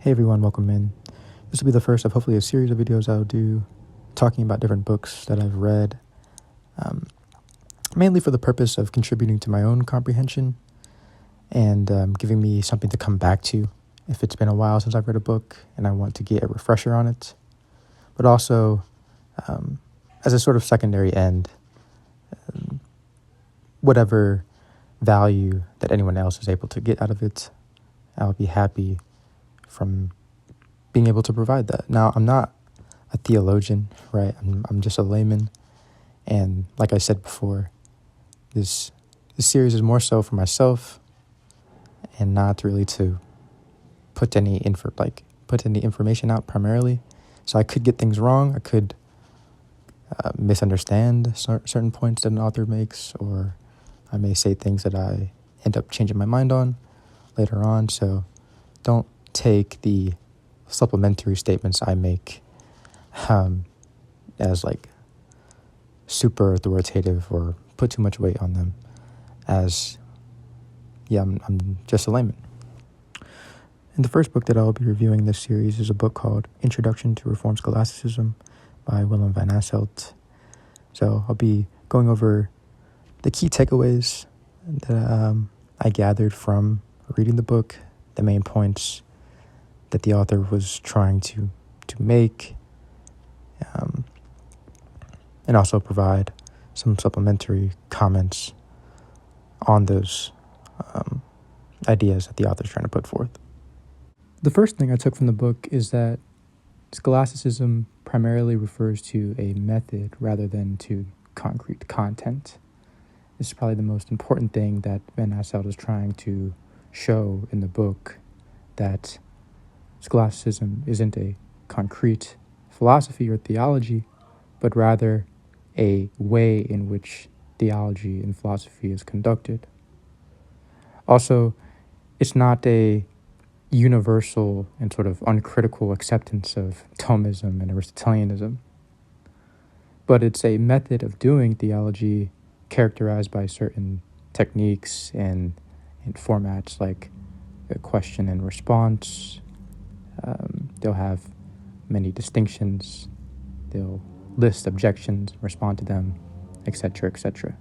Hey everyone, welcome in. This will be the first of hopefully a series of videos I'll do talking about different books that I've read, mainly for the purpose of contributing to my own comprehension and giving me something to come back to if it's been a while since I've read a book and I want to get a refresher on it, but also as a sort of secondary end, whatever value that anyone else is able to get out of it, I'll be happy from being able to provide that. Now, I'm not a theologian, right? I'm just a layman. And like I said before, this series is more so for myself and not really to put any information out primarily. So I could get things wrong. I could misunderstand certain points that an author makes, or I may say things that I end up changing my mind on later on. So don't take the supplementary statements I make as like super authoritative or put too much weight on them, as I'm just a layman. And the first book that I'll be reviewing this series is a book called Introduction to Reformed Scholasticism by Willem van Asselt. So I'll be going over the key takeaways that I gathered from reading the book, the main points that the author was trying to make, and also provide some supplementary comments on those ideas that the author is trying to put forth. The first thing I took from the book is that scholasticism primarily refers to a method rather than to concrete content. This is probably the most important thing that Van Asselt is trying to show in the book, that scholasticism isn't a concrete philosophy or theology, but rather a way in which theology and philosophy is conducted. Also, it's not a universal and sort of uncritical acceptance of Thomism and Aristotelianism, but it's a method of doing theology characterized by certain techniques and formats like a question and response. They'll have many distinctions. They'll list objections, respond to them, etc., etc.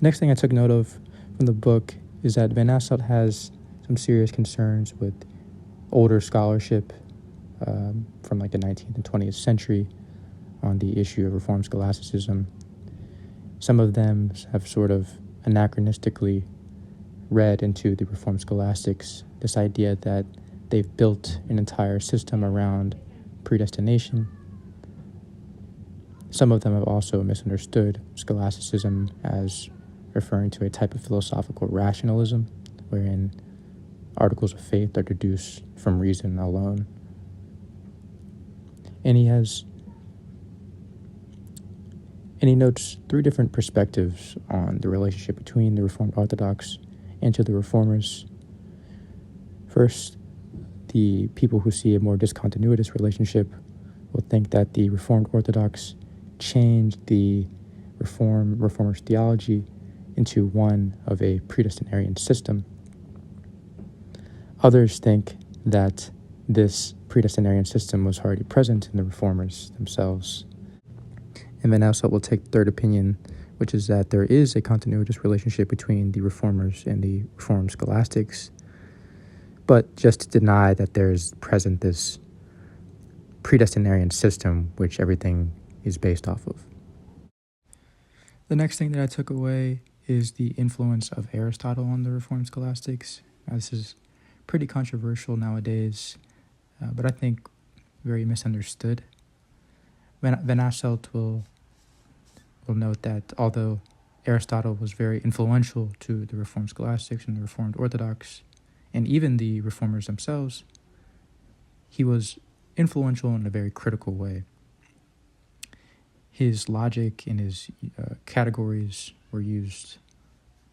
Next thing I took note of from the book is that Van Asselt has some serious concerns with older scholarship from like the 19th and 20th century on the issue of Reformed scholasticism. Some of them have sort of anachronistically read into the Reformed scholastics this idea that they've built an entire system around predestination. Some of them have also misunderstood scholasticism as referring to a type of philosophical rationalism, wherein articles of faith are deduced from reason alone. And he notes three different perspectives on the relationship between the Reformed Orthodox and to the Reformers. First, the people who see a more discontinuous relationship will think that the Reformed Orthodox changed the Reformers' theology into one of a predestinarian system. Others think that this predestinarian system was already present in the Reformers themselves. And Van Asselt will take the third opinion, which is that there is a continuous relationship between the Reformers and the Reformed scholastics, but just to deny that there's present this predestinarian system which everything is based off of. The next thing that I took away is the influence of Aristotle on the Reformed scholastics. Now, this is pretty controversial nowadays, but I think very misunderstood. Van Asselt will note that although Aristotle was very influential to the Reformed scholastics and the Reformed Orthodox, and even the Reformers themselves, he was influential in a very critical way. His logic and his categories were used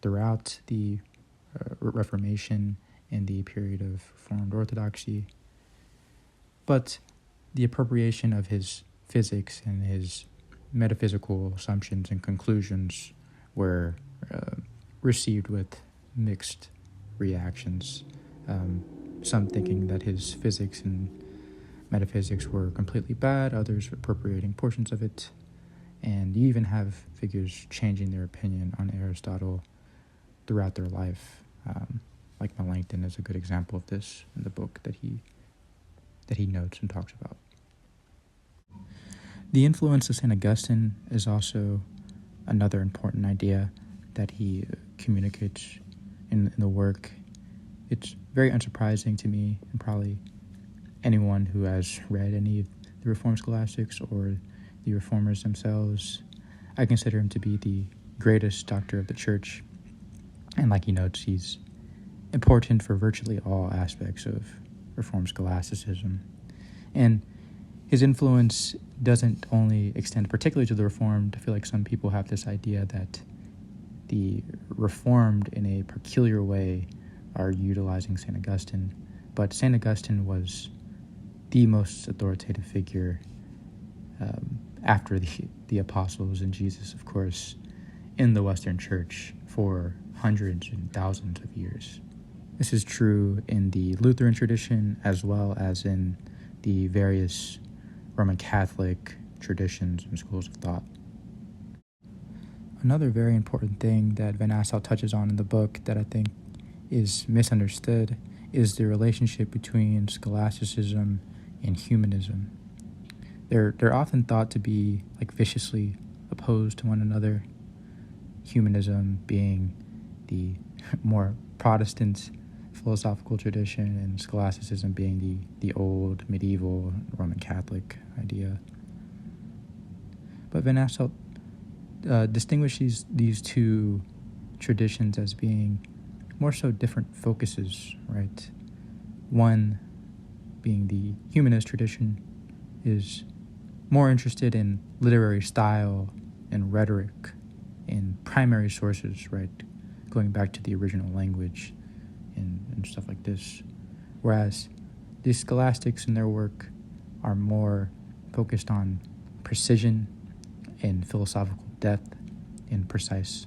throughout the Reformation and the period of Reformed Orthodoxy, but the appropriation of his physics and his metaphysical assumptions and conclusions were received with mixed reactions. some thinking that his physics and metaphysics were completely bad, others appropriating portions of it, and you even have figures changing their opinion on Aristotle throughout their life. Like Melanchthon is a good example of this in the book that he notes and talks about. The influence of St. Augustine is also another important idea that he communicates in the work. It's very unsurprising to me, and probably anyone who has read any of the Reformed scholastics or the Reformers themselves. I consider him to be the greatest doctor of the Church, and like he notes, he's important for virtually all aspects of Reformed scholasticism. And his influence doesn't only extend particularly to the Reformed. I feel like some people have this idea that the Reformed in a peculiar way are utilizing St. Augustine, but St. Augustine was the most authoritative figure after the apostles and Jesus, of course, in the Western Church for hundreds and thousands of years. This is true in the Lutheran tradition as well as in the various Roman Catholic traditions and schools of thought. Another very important thing that Van Asselt touches on in the book that I think is misunderstood is the relationship between scholasticism and humanism. They're often thought to be like viciously opposed to one another. Humanism being the more Protestant philosophical tradition, and scholasticism being the old medieval Roman Catholic idea. But Van Asselt distinguishes these two traditions as being more so different focuses, right? One being the humanist tradition is more interested in literary style and rhetoric in primary sources, right? Going back to the original language and stuff like this. Whereas the scholastics in their work are more focused on precision and philosophical depth in precise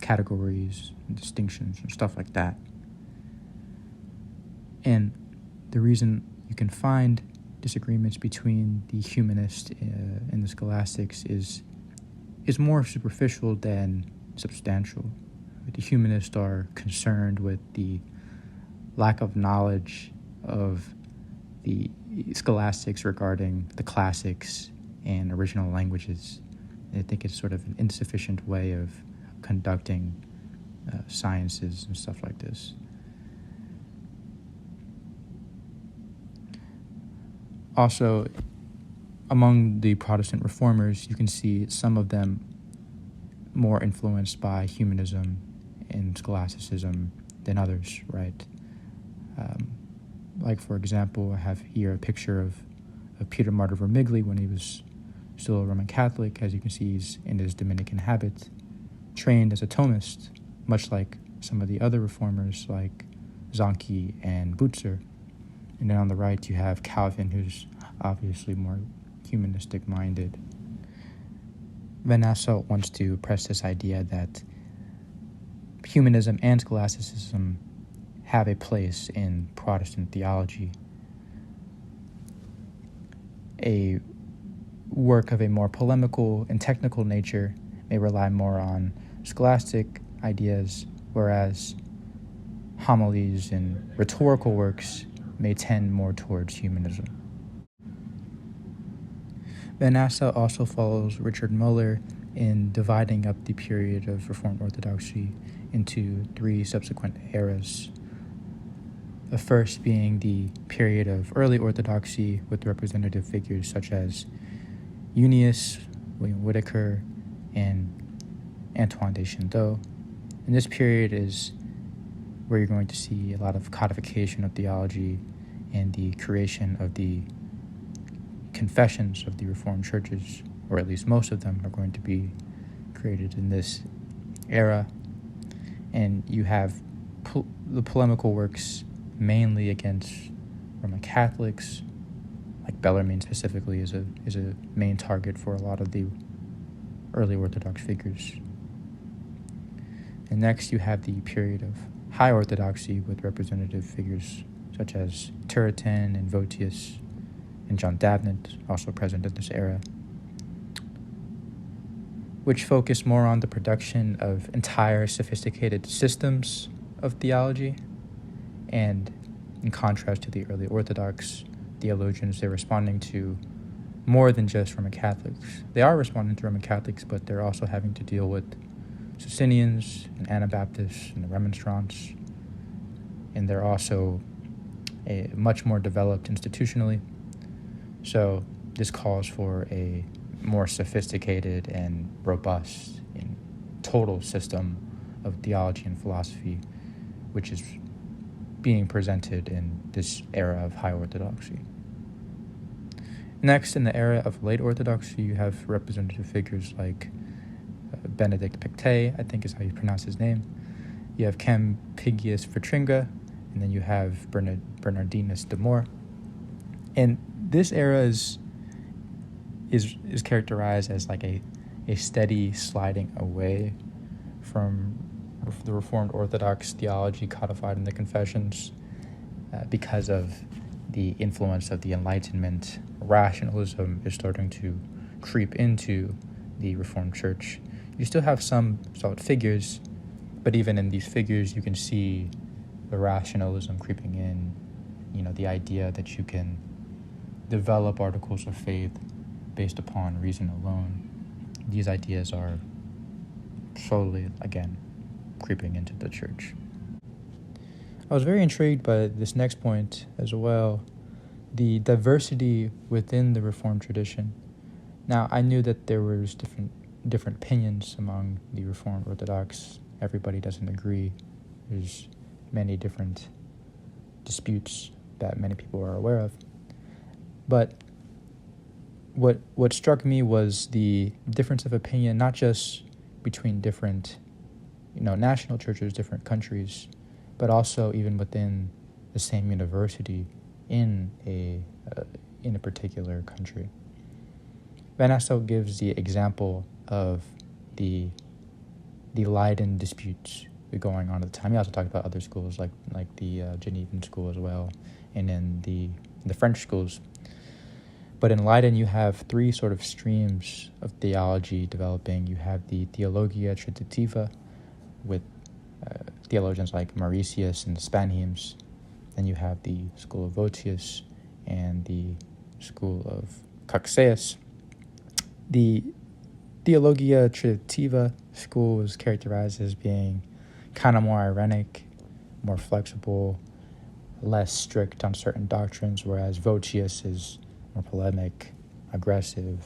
categories and distinctions and stuff like that. And the reason you can find disagreements between the humanist and the scholastics is more superficial than substantial. The humanists are concerned with the lack of knowledge of the scholastics regarding the classics and original languages. I think it's sort of an insufficient way of conducting sciences and stuff like this. Also, among the Protestant reformers, you can see some of them more influenced by humanism and scholasticism than others, right? Like, for example, I have here a picture of Peter Martyr Vermigli when he was still a Roman Catholic. As you can see, he's in his Dominican habit, trained as a Thomist, much like some of the other reformers like Zanchi and Butzer. And then on the right, you have Calvin, who's obviously more humanistic-minded. Van Asselt wants to press this idea that humanism and scholasticism have a place in Protestant theology. A work of a more polemical and technical nature may rely more on scholastic ideas, whereas homilies and rhetorical works may tend more towards humanism. Van Asselt also follows Richard Muller in dividing up the period of Reformed Orthodoxy into three subsequent eras. The first being the period of early Orthodoxy with representative figures such as Unius, William Whitaker, and Antoine de Chandoux. And this period is where you're going to see a lot of codification of theology and the creation of the confessions of the Reformed churches, or at least most of them are going to be created in this era. And you have the polemical works mainly against Roman Catholics, like Bellarmine specifically is a main target for a lot of the early Orthodox figures. And next you have the period of high Orthodoxy with representative figures such as Turretin and Votius and John Davenant, also present in this era, which focus more on the production of entire sophisticated systems of theology. And in contrast to the early Orthodox theologians, they're responding to more than just Roman Catholics. They are responding to Roman Catholics, but they're also having to deal with Socinians and Anabaptists and the Remonstrants. And they're also much more developed institutionally. So this calls for a more sophisticated and robust and total system of theology and philosophy, which is being presented in this era of high orthodoxy. Next, in the era of late orthodoxy, you have representative figures like Benedict Pictet, I think is how you pronounce his name. You have Campigius Vitringa, and then you have Bernardinus de Moor. And this era is characterized as like a steady sliding away from the Reformed Orthodox theology codified in the Confessions because of the influence of the Enlightenment. Rationalism is starting to creep into the Reformed Church. You still have some solid figures, but even in these figures, you can see the rationalism creeping in, the idea that you can develop articles of faith based upon reason alone. These ideas are slowly, again, creeping into the church. I was very intrigued by this next point as well, the diversity within the Reformed tradition. Now, I knew that there was different opinions among the Reformed Orthodox. Everybody doesn't agree. There's many different disputes that many people are aware of. But what struck me was the difference of opinion, not just between different national churches, different countries, but also even within the same university in a particular country. Van Asselt gives the example of the Leiden disputes going on at the time. He also talked about other schools like the Genevan school as well, and in the French schools. But in Leiden, you have three sort of streams of theology developing. You have the Theologia Tritativa, with theologians like Mauritius and the Spanheims. Then you have the school of Votius and the school of Coxeus. The Theologia Tritativa school was characterized as being kind of more irenic, more flexible, less strict on certain doctrines, whereas Votius is more polemic, aggressive,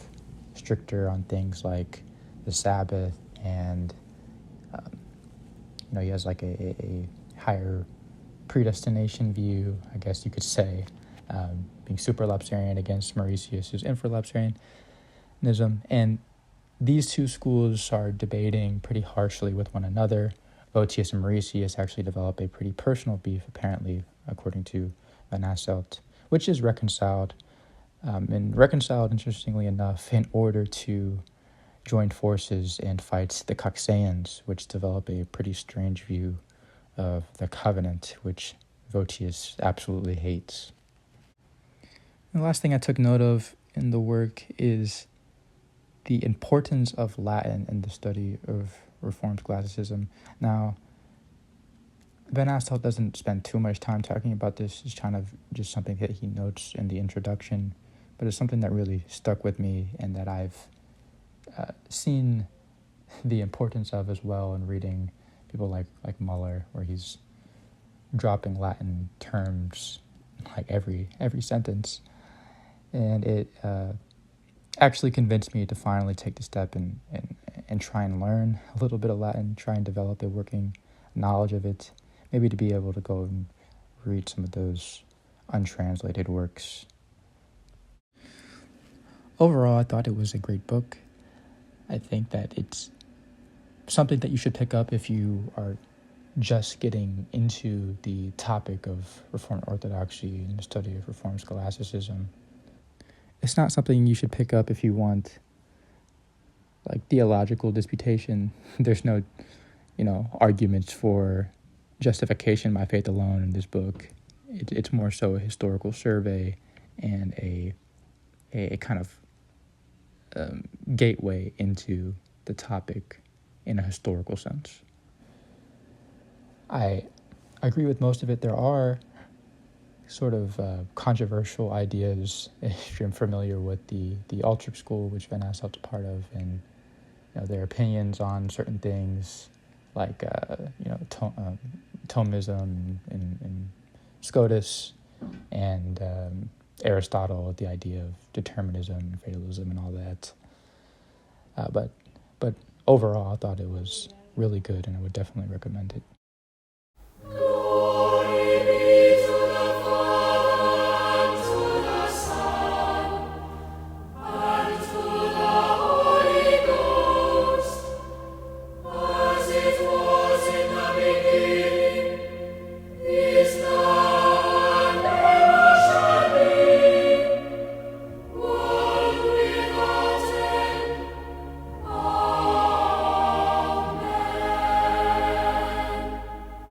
stricter on things like the Sabbath, and he has like a higher predestination view, I guess you could say, being super-lapsarian against Mauritius, who's infra-lapsarianism. And these two schools are debating pretty harshly with one another. Votius and Mauritius actually develop a pretty personal beef, apparently, according to Van Asselt, which is reconciled, interestingly enough, in order to join forces and fight the Coxeans, which develop a pretty strange view of the covenant, which Votius absolutely hates. And the last thing I took note of in the work is the importance of Latin in the study of Reformed Scholasticism. Now, Van Asselt doesn't spend too much time talking about this. It's kind of just something that he notes in the introduction, but it's something that really stuck with me and that I've seen the importance of as well in reading people like Muller, where he's dropping Latin terms like every sentence. And it actually convinced me to finally take the step and try and learn a little bit of Latin, try and develop a working knowledge of it, maybe to be able to go and read some of those untranslated works. Overall, I thought it was a great book. I think that it's something that you should pick up if you are just getting into the topic of Reformed Orthodoxy and the study of Reformed Scholasticism. It's not something you should pick up if you want like theological disputation. There's no, arguments for justification by faith alone in this book. it's more so a historical survey and a kind of gateway into the topic in a historical sense. I agree with most of it. There are sort of controversial ideas, if you're familiar with the Altric school, which Van Asselt's a part of, and their opinions on certain things like Thomism and Scotus, and Aristotle, the idea of determinism, fatalism, and all that. But overall, I thought it was really good, and I would definitely recommend it.